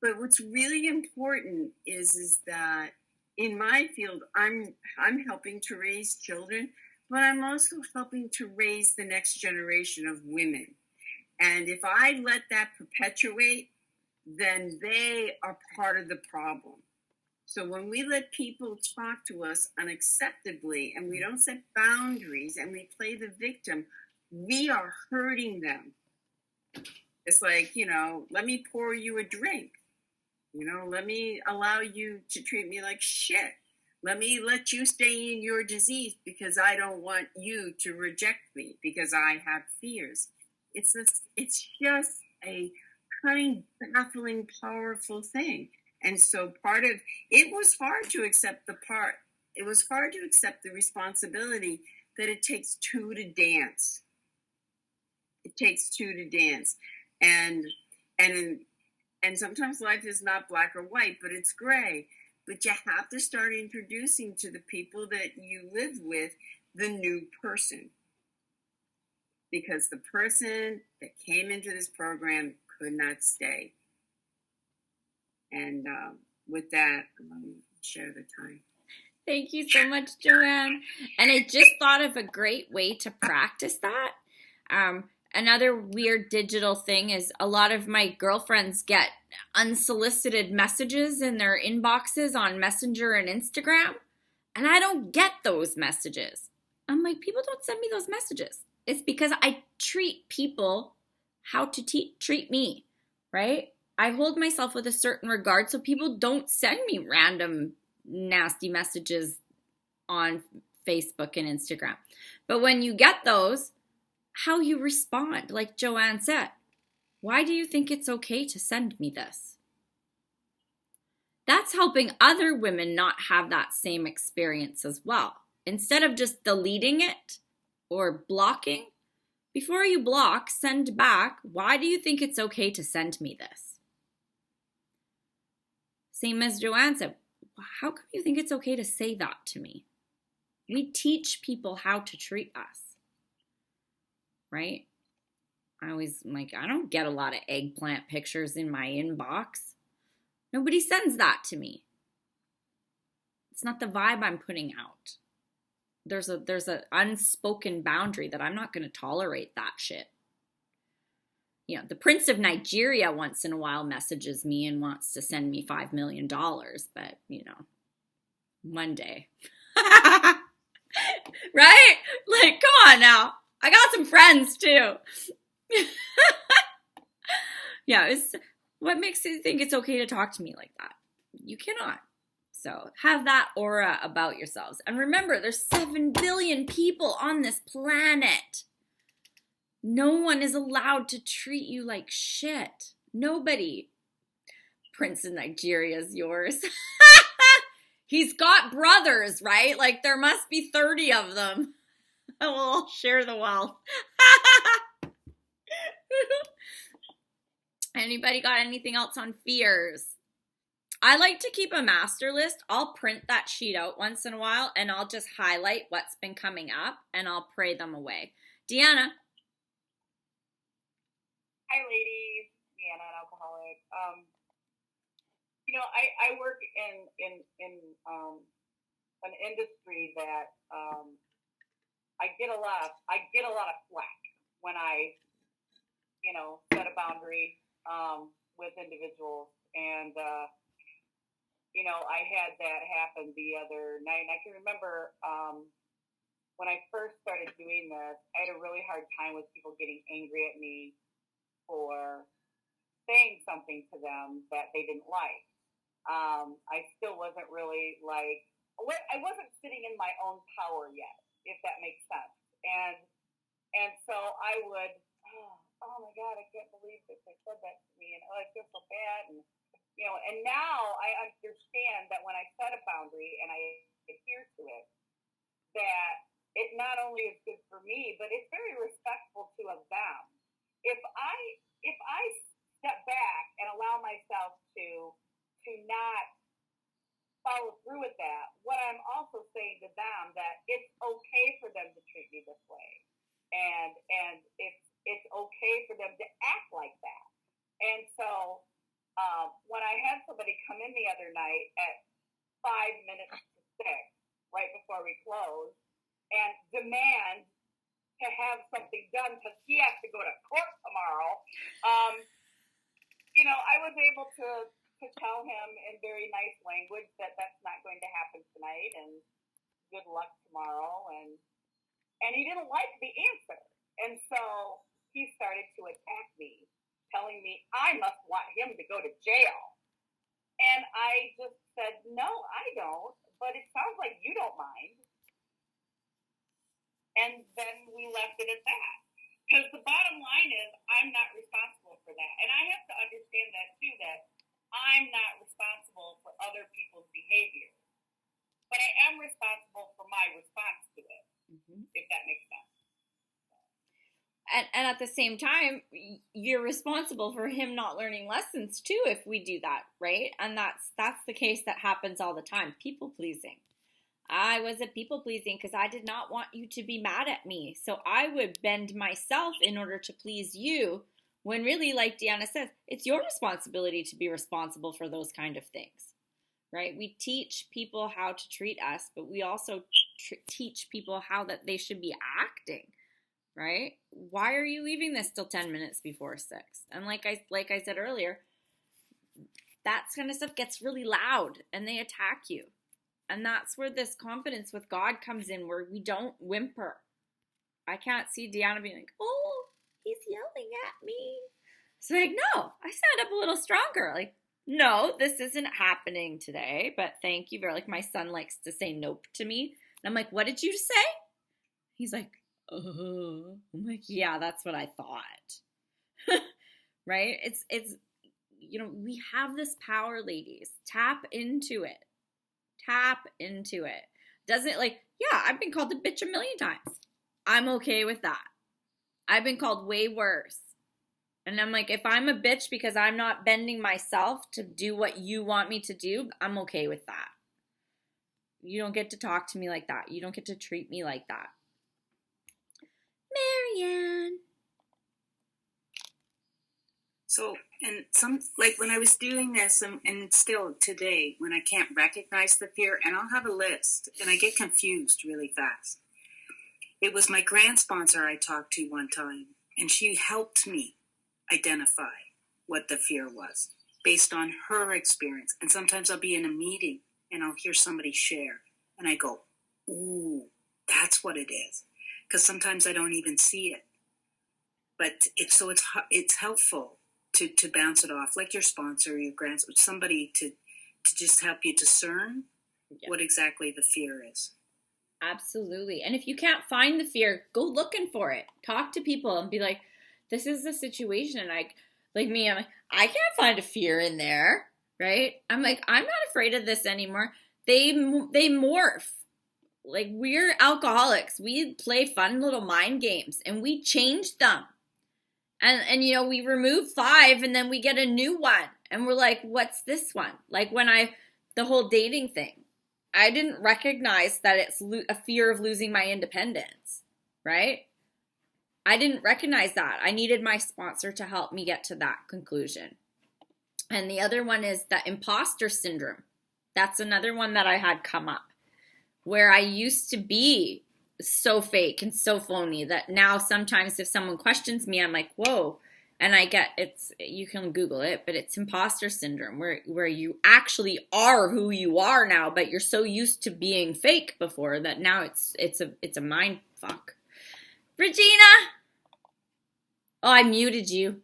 but what's really important is that in my field, I'm helping to raise children, but I'm also helping to raise the next generation of women. And if I let that perpetuate, then they are part of the problem. So when we let people talk to us unacceptably and we don't set boundaries and we play the victim, we are hurting them. It's like, you know, let me pour you a drink. You know, let me allow you to treat me like shit. Let me let you stay in your disease because I don't want you to reject me because I have fears. It's just a cunning, baffling, powerful thing. And so part of it was hard to accept it was hard to accept the responsibility that it takes two to dance. It takes two to dance. And sometimes life is not black or white, but it's gray. But you have to start introducing to the people that you live with the new person. Because the person that came into this program could not stay. And with that, I'm going to share the time. Thank you so much, Joanne. And I just thought of a great way to practice that. Another weird digital thing is a lot of my girlfriends get unsolicited messages in their inboxes on Messenger and Instagram, and I don't get those messages. I'm like, people don't send me those messages. It's because I treat people how to treat me, right? I hold myself with a certain regard so people don't send me random nasty messages on Facebook and Instagram. But when you get those, how you respond, like Joanne said. Why do you think it's okay to send me this? That's helping other women not have that same experience as well. Instead of just deleting it or blocking, before you block, send back, why do you think it's okay to send me this? Same as Joanne said, how come you think it's okay to say that to me? We teach people how to treat us, right? I don't get a lot of eggplant pictures in my inbox. Nobody sends that to me. It's not the vibe I'm putting out. There's an unspoken boundary that I'm not going to tolerate that shit. You know, the Prince of Nigeria once in a while messages me and wants to send me $5 million, but, you know, one day. Right? Like, come on now. I got some friends too. Yeah, what makes you think it's okay to talk to me like that? You cannot. So have that aura about yourselves. And remember, there's 7 billion people on this planet. No one is allowed to treat you like shit. Nobody. Prince of Nigeria is yours. He's got brothers, right? Like there must be 30 of them. We'll all share the wealth. Anybody got anything else on fears? I like to keep a master list. I'll print that sheet out once in a while and I'll just highlight what's been coming up and I'll pray them away. Deanna. Hi, ladies. Deanna, an alcoholic. You know, I work in an industry that I get a lot of flack when I, you know, set a boundary with individuals. And, you know, I had that happen the other night. And I can remember when I first started doing this, I had a really hard time with people getting angry at me for saying something to them that they didn't like. I still wasn't really like, I wasn't sitting in my own power yet, if that makes sense. And so I would, oh my God, I can't believe that they said that to me, and I feel so bad, and you know. And now I understand that when I set a boundary and I adhere to it, that it not only is good for me, but it's very respectful to them. If I step back and allow myself to not follow through with that, what I'm also saying to them that it's okay for them to treat me this way, and it's okay for them to act like that. And so when I had somebody come in the other night at 5 minutes to 6, right before we closed, and demand to have something done because he has to go to court tomorrow, you know, I was able to tell him in very nice language that that's not going to happen tonight, and good luck tomorrow. And he didn't like the answer. And so he started to attack me, telling me I must want him to go to jail. And I just said, no, I don't. but it sounds like you don't mind. And then we left it at that. Because the bottom line is, I'm not responsible for that. And I have to understand that, too, that I'm not responsible for other people's behavior. But I am responsible for my response to it, if that makes sense. And at the same time, you're responsible for him not learning lessons, too, if we do that, right? And that's the case that happens all the time. People pleasing. I was a people pleasing because I did not want you to be mad at me. So I would bend myself in order to please you, when really, like Deanna says, it's your responsibility to be responsible for those kind of things, right? We teach people how to treat us, but we also teach people how that they should be acting, right? Why are you leaving this till 10 minutes before 6? And like I said earlier, that kind of stuff gets really loud and they attack you. And that's where this confidence with God comes in, where we don't whimper. I can't see Deanna being like, oh, he's yelling at me. It's like, no, I stand up a little stronger. Like, no, this isn't happening today, but thank you very much. Like, my son likes to say nope to me. And I'm like, what did you say? He's like, oh. I'm like, yeah, that's what I thought. Right? It's, we have this power, ladies. Tap into it. Tap into it. Doesn't I've been called a bitch a million times. I'm okay with that. I've been called way worse. And I'm like, if I'm a bitch because I'm not bending myself to do what you want me to do, I'm okay with that. You don't get to talk to me like that. You don't get to treat me like that. Marianne. So, and when I was doing this, and still today, when I can't recognize the fear, and I'll have a list, and I get confused really fast. It was my grant sponsor I talked to one time, and she helped me identify what the fear was based on her experience. And sometimes I'll be in a meeting, and I'll hear somebody share, and I go, ooh, that's what it is. Because sometimes I don't even see it. But it's helpful to bounce it off, like your sponsor, your grants, somebody to just help you discern what exactly the fear is. Absolutely. And if you can't find the fear, go looking for it. Talk to people and be like, this is the situation. And I'm like, I can't find a fear in there, right? I'm like, I'm not afraid of this anymore. They morph. Like, we're alcoholics. We play fun little mind games and we change them. And we remove 5 and then we get a new one. And we're like, what's this one? Like the whole dating thing. I didn't recognize that it's a fear of losing my independence, right? I didn't recognize that. I needed my sponsor to help me get to that conclusion. And the other one is the imposter syndrome. That's another one that I had come up, where I used to be so fake and so phony that now sometimes if someone questions me, I'm like, whoa. And you can Google it, but it's imposter syndrome, where you actually are who you are now, but you're so used to being fake before that now it's a mind fuck. Regina! Oh, I muted you.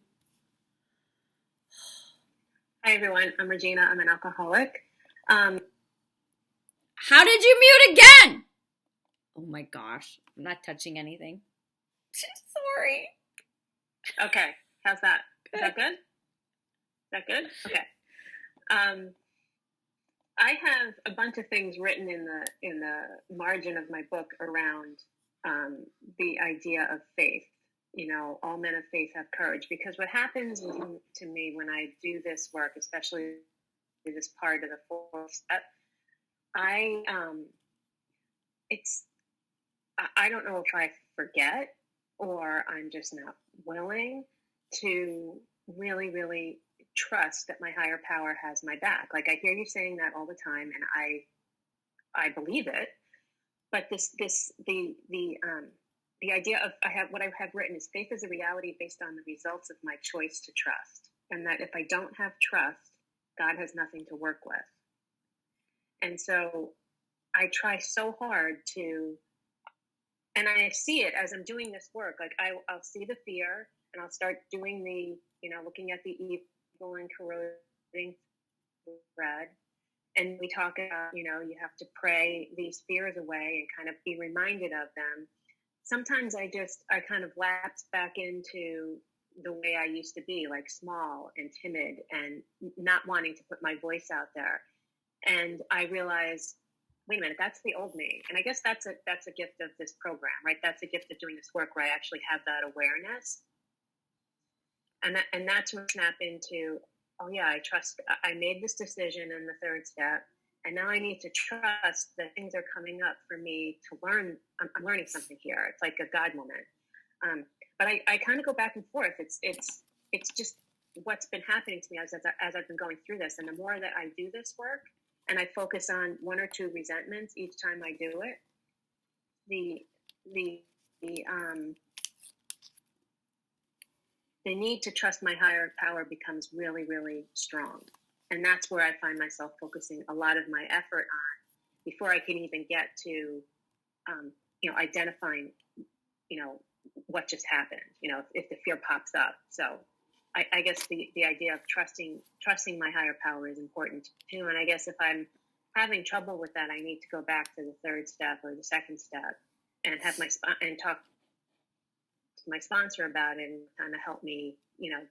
Hi, everyone. I'm Regina. I'm an alcoholic. How did you mute again? Oh my gosh. I'm not touching anything. Sorry. Okay. How's that? Is that good? Is that good? Okay. I have a bunch of things written in the margin of my book around the idea of faith. All men of faith have courage, because what happens to me when I do this work, especially this part of the 4th step, I don't know if I forget or I'm just not willing to really, really trust that my higher power has my back. Like, I hear you saying that all the time, and I believe it. But the idea of what I have written is faith is a reality based on the results of my choice to trust, and that if I don't have trust, God has nothing to work with. And so I try so hard to, and I see it as I'm doing this work. Like, I'll see the fear, and I'll start doing looking at the evil and corroding thread, and we talk about, you know, you have to pray these fears away and kind of be reminded of them. Sometimes I kind of lapse back into the way I used to be, like small and timid and not wanting to put my voice out there. And I realize, wait a minute, that's the old me. And I guess that's a gift of this program, right? That's a gift of doing this work where I actually have that awareness. And that's when I snap into, oh yeah, I made this decision in the third step. And now I need to trust that things are coming up for me to learn. I'm learning something here. It's like a God moment. But I kind of go back and forth. It's just what's been happening to me as I've been going through this. And the more that I do this work and I focus on one or two resentments each time I do it, the need to trust my higher power becomes really, really strong. And that's where I find myself focusing a lot of my effort on before I can even get to, identifying, what just happened, if the fear pops up. So I guess the idea of trusting my higher power is important too. And I guess if I'm having trouble with that, I need to go back to the third step or the second step and have talk to my sponsor about it and kind of help me,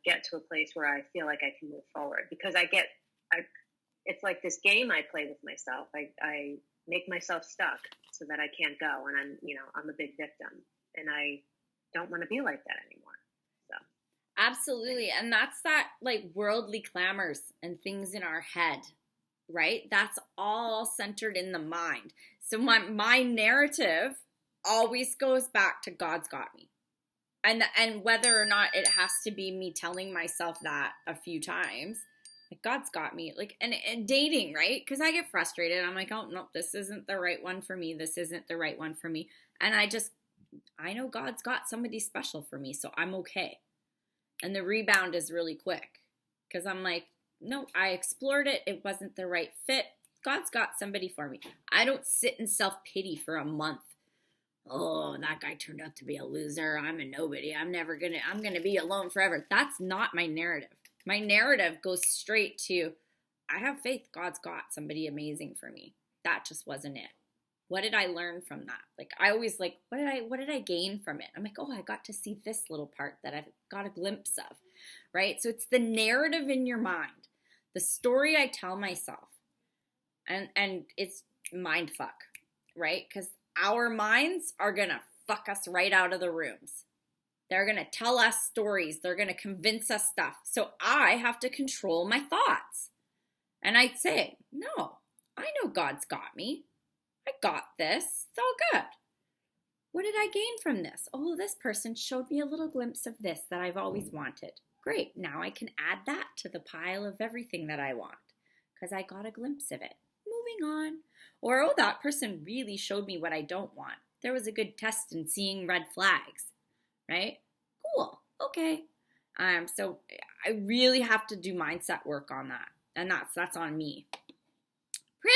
get to a place where I feel like I can move forward, because it's like this game I play with myself. I make myself stuck so that I can't go. And I'm a big victim, and I don't want to be like that anymore. So. Absolutely. And that's that like worldly clamors and things in our head, right? That's all centered in the mind. So my narrative always goes back to God's got me. And whether or not it has to be me telling myself that a few times, like God's got me, like, and dating, right? Because I get frustrated. I'm like, oh, no, this isn't the right one for me. This isn't the right one for me. And I know God's got somebody special for me, so I'm okay. And the rebound is really quick because I'm like, no, I explored it. It wasn't the right fit. God's got somebody for me. I don't sit in self-pity for a month. Oh, that guy turned out to be a loser. I'm a nobody. I'm going to be alone forever. That's not my narrative. My narrative goes straight to, I have faith God's got somebody amazing for me. That just wasn't it. What did I learn from that? Like, I always like, what did I gain from it? I'm like, oh, I got to see this little part that I've got a glimpse of, right? So it's the narrative in your mind, the story I tell myself, and it's mind fuck, right? Because our minds are going to fuck us right out of the rooms. They're going to tell us stories. They're going to convince us stuff. So I have to control my thoughts. And I'd say, no, I know God's got me. I got this. It's all good. What did I gain from this? Oh, this person showed me a little glimpse of this that I've always wanted. Great. Now I can add that to the pile of everything that I want because I got a glimpse of it. Moving on. Or, oh, that person really showed me what I don't want. There was a good test in seeing red flags, right? Cool. Okay. So I really have to do mindset work on that. And that's on me. Priv.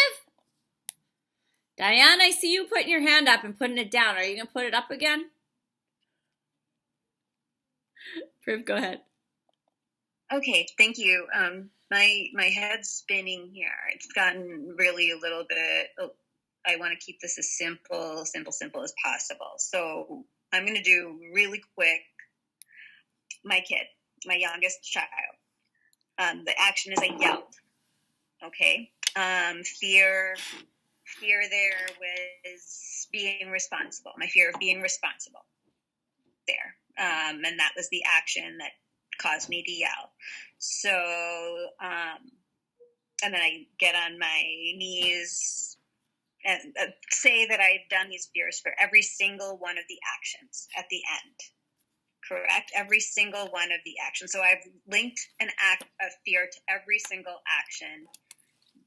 Diane, I see you putting your hand up and putting it down. Are you going to put it up again? Priv, go ahead. Okay, thank you. My head's spinning here. It's gotten really a little bit, I want to keep this as simple as possible. So I'm going to do really quick. My kid, my youngest child. The action is I yelled. Okay. Fear there was being responsible. My fear of being responsible there. And that was the action that caused me to yell. So, and then I get on my knees and say that I've done these fears for every single one of the actions at the end. Correct? Every single one of the actions. So I've linked an act of fear to every single action.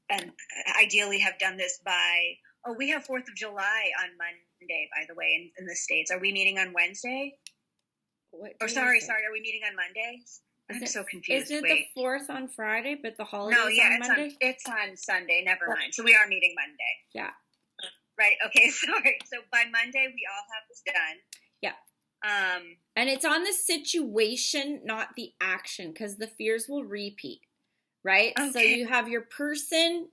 And ideally have done this by, we have 4th of July on Monday, by the way, in the States. Are we meeting on Wednesday? Sorry, are we meeting on Monday? I'm so confused. Isn't it the 4th on Friday, but the holiday on Monday? It's on Sunday. Never mind. So we are meeting Monday. Yeah. Right. Okay. Sorry. So by Monday, we all have this done. Yeah. And it's on the situation, not the action, because the fears will repeat, right? Okay. So you have your person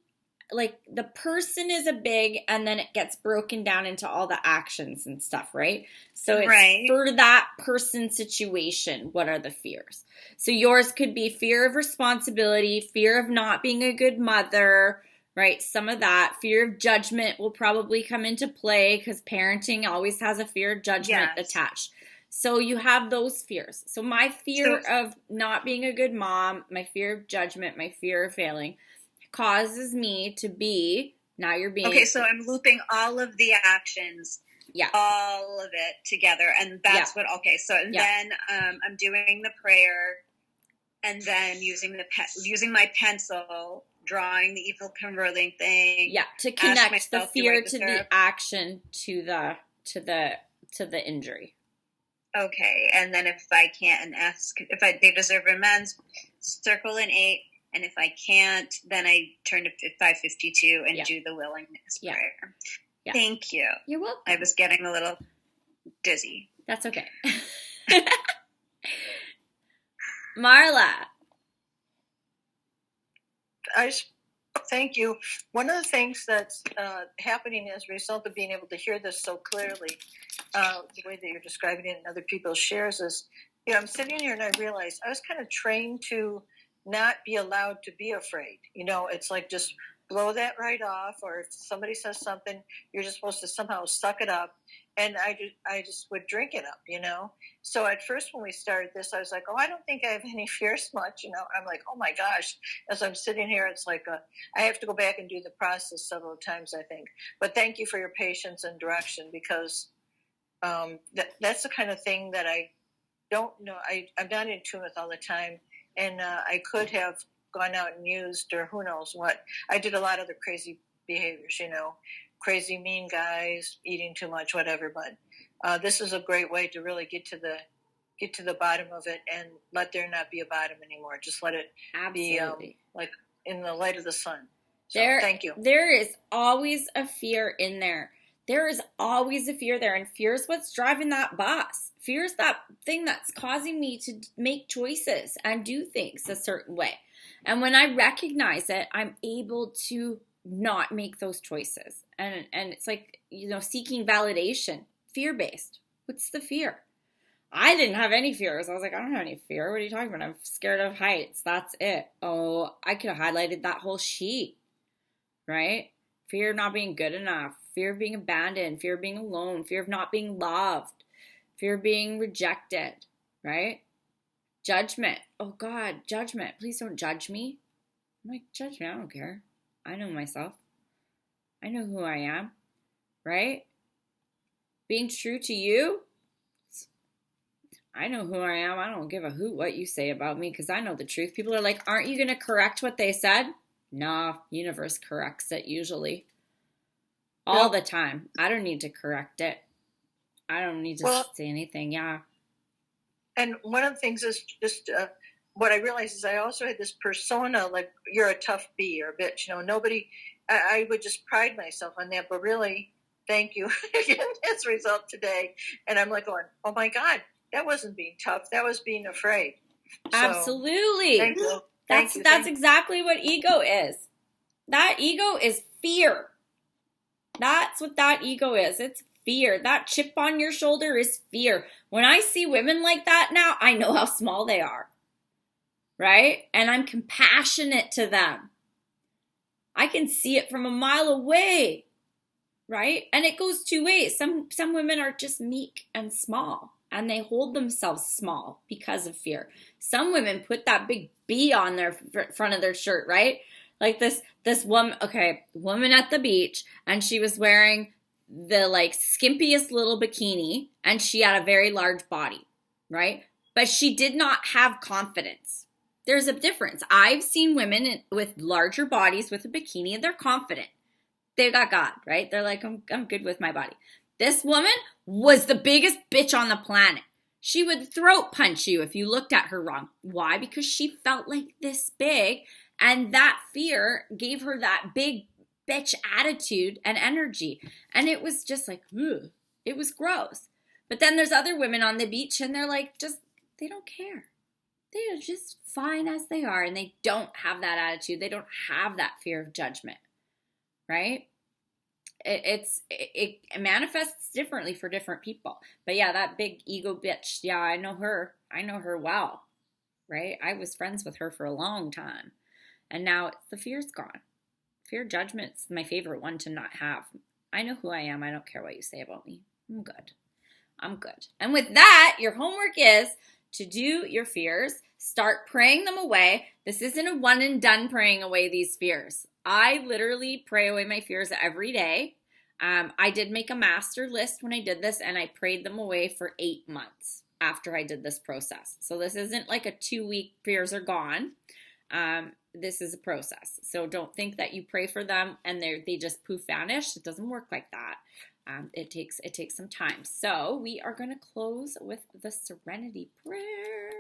like the person is a big, and then it gets broken down into all the actions and stuff, right? So it's Right. for that person situation, what are the fears? So yours could be fear of responsibility, fear of not being a good mother, right? Some of that. Fear of judgment will probably come into play because parenting always has a fear of judgment Yes. attached. So you have those fears. So my fear of not being a good mom, my fear of judgment, my fear of failing causes me to be, now you're being. Okay, so I'm looping all of the actions, Yeah. all of it together. And that's what, okay, so then I'm doing the prayer and then using my pencil, drawing the evil converting thing. Yeah, to connect the fear to the action to the injury. Okay, and then if I can't, and ask if they deserve amends, circle an 8, and if I can't, then I turn to 552 and do the willingness prayer. Yeah. Thank you. You're welcome. I was getting a little dizzy. That's okay. Marla. Thank you. One of the things that's happening as a result of being able to hear this so clearly, the way that you're describing it and other people's shares is, I'm sitting here and I realized I was kind of trained to not be allowed to be afraid. It's like just blow that right off, or if somebody says something, you're just supposed to somehow suck it up. And I just would drink it up, So at first when we started this, I was like, I don't think I have any fears much, I'm like, oh my gosh, as I'm sitting here, it's like I have to go back and do the process several times, I think. But thank you for your patience and direction, because that's the kind of thing that I don't know. I'm not in tune with all the time. And I could have gone out and used, or who knows what. I did a lot of the crazy behaviors, crazy mean guys, eating too much, whatever. But this is a great way to really get to the bottom of it and let there not be a bottom anymore. Just let it be like in the light of the sun. So, thank you. There is always a fear in there. There is always a fear there, and fear is what's driving that bus. Fear is that thing that's causing me to make choices and do things a certain way. And when I recognize it, I'm able to not make those choices. And it's like, seeking validation, fear-based. What's the fear? I didn't have any fears. I was like, I don't have any fear. What are you talking about? I'm scared of heights. That's it. Oh, I could have highlighted that whole sheet, right? Fear of not being good enough, fear of being abandoned, fear of being alone, fear of not being loved, fear of being rejected, right? Judgment. Oh God, judgment. Please don't judge me. I'm like, judge me. I don't care. I know myself. I know who I am, right? Being true to you. I know who I am. I don't give a hoot what you say about me because I know the truth. People are like, aren't you going to correct what they said? No, universe corrects it usually. All the time. I don't need to correct it. I don't need to say anything. Yeah. And one of the things is just what I realized is I also had this persona, like you're a tough bee or a bitch. Nobody, I would just pride myself on that. But really, thank you again as a result today. And I'm like going, oh my God, that wasn't being tough. That was being afraid. So, absolutely. Thank you. That's exactly what ego is. That ego is fear. That's what that ego is. It's fear. That chip on your shoulder is fear. When I see women like that now, I know how small they are. Right? And I'm compassionate to them. I can see it from a mile away. Right? And it goes two ways. Some women are just meek and small. And they hold themselves small because of fear. Some women put that big B on their front of their shirt, right? Like this woman, woman at the beach, and she was wearing the skimpiest little bikini, and she had a very large body, right? But she did not have confidence. There's a difference. I've seen women with larger bodies with a bikini, and they're confident. They got God, right? They're like, I'm good with my body. This woman was the biggest bitch on the planet. She would throat punch you if you looked at her wrong. Why? Because she felt like this big, and that fear gave her that big bitch attitude and energy. And it was just like, ugh. It was gross. But then there's other women on the beach, and they're like, they don't care. They are just fine as they are, and they don't have that attitude. They don't have that fear of judgment. right? It manifests differently for different people. But yeah, that big ego bitch, yeah, I know her well, right? I was friends with her for a long time, and now the fear's gone. Fear judgment's my favorite one to not have. I know who I am. I don't care what you say about me. I'm good. And with that, your homework is to do your fears. Start praying them away. This isn't a one and done praying away these fears. I literally pray away my fears every day. I did make a master list when I did this, and I prayed them away for 8 months after I did this process. So this isn't like a 2-week fears are gone. This is a process. So don't think that you pray for them and they just poof vanish. It doesn't work like that. It takes some time. So we are going to close with the Serenity prayer.